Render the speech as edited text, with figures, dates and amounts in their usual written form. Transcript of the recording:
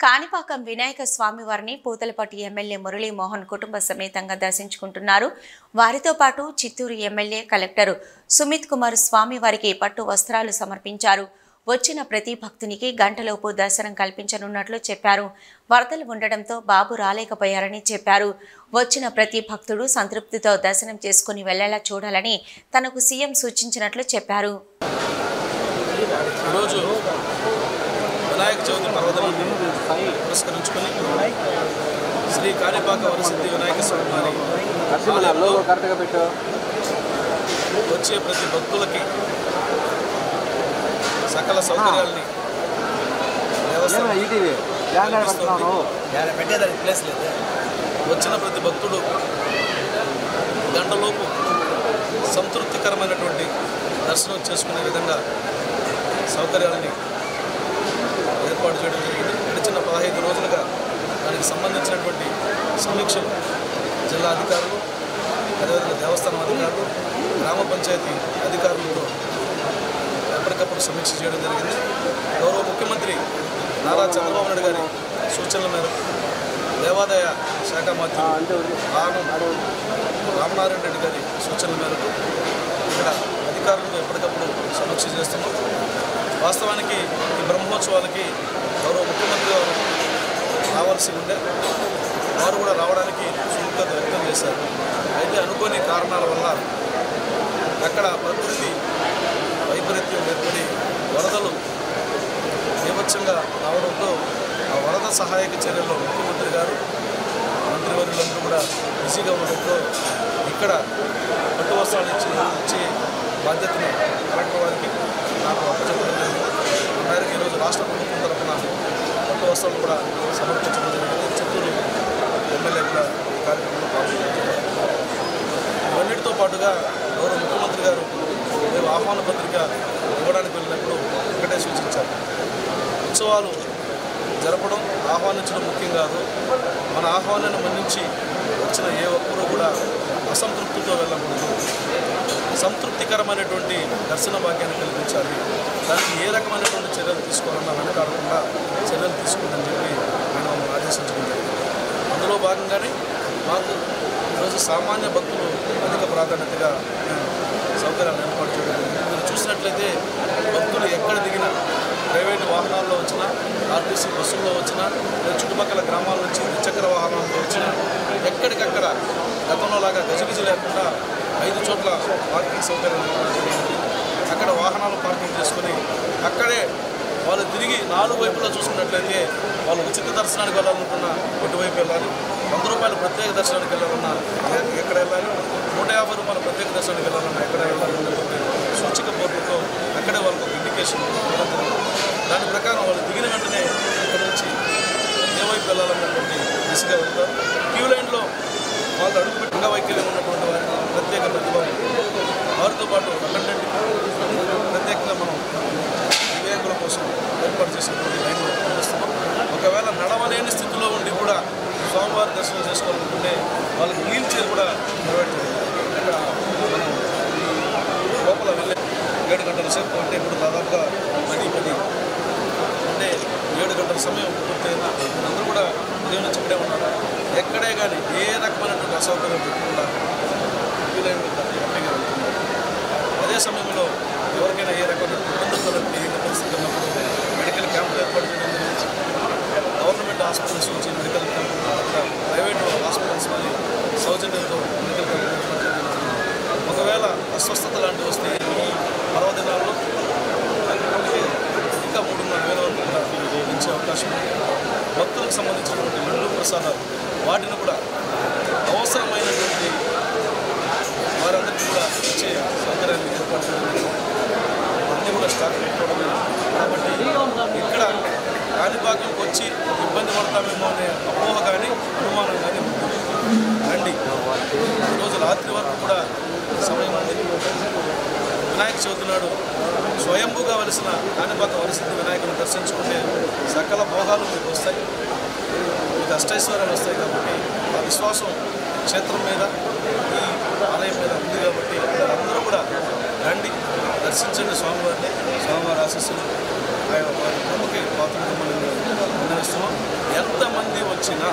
కాణిపాకం వినాయక స్వామివారిని పూతలపట్టు ఎమ్మెల్యే మురళీ మోహన్ కుటుంబ సమేతంగా దర్శించుకుంటున్నారు. వారితో పాటు చిత్తూరు ఎమ్మెల్యే కలెక్టర్ సుమిత్ కుమార్ స్వామివారికి పట్టు వస్త్రాలు సమర్పించారు. వచ్చిన ప్రతి భక్తునికి గంటలోపు దర్శనం కల్పించనున్నట్లు చెప్పారు. వరదలు ఉండడంతో బాబు రాలేకపోయారని చెప్పారు. వచ్చిన ప్రతి భక్తుడు సంతృప్తితో దర్శనం చేసుకుని వెళ్లేలా చూడాలని తనకు సీఎం సూచించినట్లు చెప్పారు. వినాయక చవితి పర్వదినాన్ని పురస్కరించుకొని శ్రీ కాణిపాక వరసిద్ధి వినాయక స్వామి వారి వచ్చే ప్రతి భక్తులకి సకల సౌకర్యాలని ప్లేస్ లేదు. వచ్చిన ప్రతి భక్తుడు గంటలోపు సంతృప్తికరమైనటువంటి దర్శనం చేసుకునే విధంగా సౌకర్యాలని ఏర్పాటు చేయడం జరిగింది. గడిచిన 15 రోజులుగా దానికి సంబంధించినటువంటి సమీక్షలు జిల్లా అధికారులు, అదేవిధంగా దేవస్థానం అధికారులు, గ్రామ పంచాయతీ అధికారులతో ఎప్పటికప్పుడు సమీక్ష చేయడం జరిగింది. గౌరవ ముఖ్యమంత్రి నారా చంద్రబాబు నాయుడు గారి సూచనల మేరకు దేవాదాయ శాఖ మంత్రి రామనారాయణ రెడ్డి గారి సూచనల మేరకు ఇక్కడ అధికారులతో ఎప్పటికప్పుడు సమీక్ష చేస్తున్నాం. వాస్తవానికి ఈ బ్రహ్మోత్సవాలకి గౌరవ ముఖ్యమంత్రి గారు రావాల్సి ఉండే, వారు కూడా రావడానికి సుముఖత వ్యక్తం చేశారు. అయితే అనుకోని కారణాల వల్ల అక్కడ ప్రకృతి వైపరీత్యం ఏర్పడి వరదలు బీభత్సంగా రావడంతో ఆ వరద సహాయక చర్యల్లో ముఖ్యమంత్రి గారు, మంత్రివర్యులందరూ కూడా బిజీగా ఉండడంతో ఇక్కడ పట్టు వస్త్రాలు ఇచ్చి బాధ్యతను కలెక్టర్ వారికి నాకు అప్పచెప్పడం జరిగింది. ఆ మేరకు ఈరోజు రాష్ట్ర ప్రభుత్వం తరఫున పట్టు వస్త్రాలు కూడా సమర్పించడం జరిగింది. చిత్తూరు ఎమ్మెల్యే కూడా ఈ కార్యక్రమంలో పాల్గొన్నారు. ఇవన్నిటితో పాటుగా గౌరవ ముఖ్యమంత్రి గారు మేము ఆహ్వాన పత్రిక ఇవ్వడానికి వెళ్ళినప్పుడు ఒకటే సూచించారు. ఉత్సవాలు జరపడం, ఆహ్వానించడం ముఖ్యం కాదు. మన ఆహ్వానాన్ని మన్నించి వచ్చిన ఏ ఒక్కరూ కూడా అసంతృప్తితో వెళ్ళకూడదు. సంతృప్తికరమైనటువంటి దర్శన భాగ్యాన్ని కల్పించాలి. దానికి ఏ రకమైనటువంటి చర్యలు తీసుకోవాలన్నా వెనకాడకుండా చర్యలు తీసుకోవాలని చెప్పి ఆయన ఆదేశించడం జరిగింది. అందులో భాగంగానే మాకు ఈరోజు సామాన్య భక్తులు అధిక ప్రాధాన్యతగా సౌకర్యాలు ఏర్పాటు చేయడం జరిగింది. మీరు చూసినట్లయితే భక్తులు ఎక్కడ దిగినా, ప్రైవేటు వాహనాల్లో వచ్చినా, ఆర్టీసీ బస్సుల్లో వచ్చినా, చుట్టుపక్కల గ్రామాల నుంచి ద్విచక్ర వాహనాల్లో వచ్చినా, ఎక్కడికక్కడ గతంలో లాగా గజిబిజి లేకుండా 5 చోట్ల పార్కింగ్ సౌకర్యం ఏర్పాటు చేయడం. అక్కడ వాహనాలు పార్కింగ్ చేసుకొని అక్కడే వాళ్ళు తిరిగి 4 వైపులా చూసుకున్నట్లయితే వాళ్ళు ఉచిత దర్శనానికి వెళ్ళాలనుకున్న ఎటువైపు వెళ్ళాలి, 100 రూపాయలు ప్రత్యేక దర్శనానికి వెళ్ళాలన్నా ఎక్కడ వెళ్ళాలి, 150 రూపాయల ప్రత్యేక దర్శనానికి వెళ్ళాలన్నా ఎక్కడ వెళ్ళాలన్నటువంటి సూచిక బోర్డులతో అక్కడే వాళ్ళకు ఒక ఇండికేషన్ ఇవ్వడం జరిగింది. దాని ప్రకారం వాళ్ళు దిగిన వెంటనే ఇక్కడ నుంచి ఏ వైపు వెళ్ళాలన్నటువంటి దిశగా వెళ్తారు. క్యూ లైన్లో వాళ్ళు అడుగుపెట్టి అంగవైకల్యం ఉన్నటువంటి వారికి ప్రత్యేక ప్రతిభ, వారితో పాటు అటెండెంట్ ప్రత్యేకంగా మనం దివ్యాంగుల కోసం ఏర్పాటు చేసినటువంటి లైన్లో పనిచేస్తున్నాం. ఒకవేళ నడవలేని స్థితిలో ఉండి కూడా స్వామివారి దర్శనం చేసుకోవాలనుకుంటే వాళ్ళకి వీల్ చైర్ కూడా ప్రొవైడ్ చేయాలి. ఇక్కడ మనం లోపల వెళ్ళే 7 గంటల సేపు అంటే ఇప్పుడు దాదాపుగా 10 అంటే 7 గంటల సమయం పూర్తయింది. అందరూ కూడా ఉదయం నుంచి ఇక్కడే ఉన్నారు. ఎక్కడే కానీ ఏ రకమైనటువంటి అసౌకర్యం పెట్టకుండా వీలైన హ్యాపీగా వెళ్తున్నారు. అదే సమయంలో ఎవరికైనా ఏ రకమైన ఇబ్బందులు పరిస్థితి ఉన్నప్పుడు మెడికల్ క్యాంపులు ఏర్పాటు చేయడం జరిగింది. గవర్నమెంట్ హాస్పిటల్స్ నుంచి మెడికల్ క్యాంపులు, అక్కడ ప్రైవేట్ హాస్పిటల్స్ మరి సౌజన్యంతో మెడికల్ క్యాంపులు ఏర్పాటు చేయడం జరిగింది. ఒకవేళ అస్వస్థత లాంటివి వస్తే ఈ పర్వదినాల్లో ఇంకా 3,500 వరకు కూడా పెంచే అవకాశం ఉంది. భక్తులకు సంబంధించినటువంటి లడ్డు ప్రసాదాలు వాటిని కూడా అవసరమైనటువంటి వారందరికీ కూడా ఇచ్చే సౌకర్యాన్ని ఏర్పాటు చేయడం, అన్నీ కూడా స్టాక్ పెట్టుకోవడం. కాబట్టి ఇక్కడ కాణిపాకంకి వచ్చి ఇబ్బంది పడతామేమో అనే అపోహ కానీ అనుమానం కానీ రండి. ఈరోజు రాత్రి వరకు కూడా సమయం ఉంది. వినాయక చవితి నాడు స్వయంభూగా వెలిసిన కాణిపాక వరసిద్ధి వినాయకుని దర్శించుకుంటే సకల భోగాలు మీకు వస్తాయి, మీకు అష్టైశ్వర్యాలు వస్తాయి. కాబట్టి ఆ విశ్వాసం క్షేత్రం మీద, ఈ ఆలయం మీద ఉంది. కాబట్టి అందరూ కూడా రండి, దర్శించండి స్వామివారిని. స్వామివారి ఆశీస్సులు ఆయన వారి కృపకి పాత్రలు నిర్ణయిస్తున్నాం. చేసినా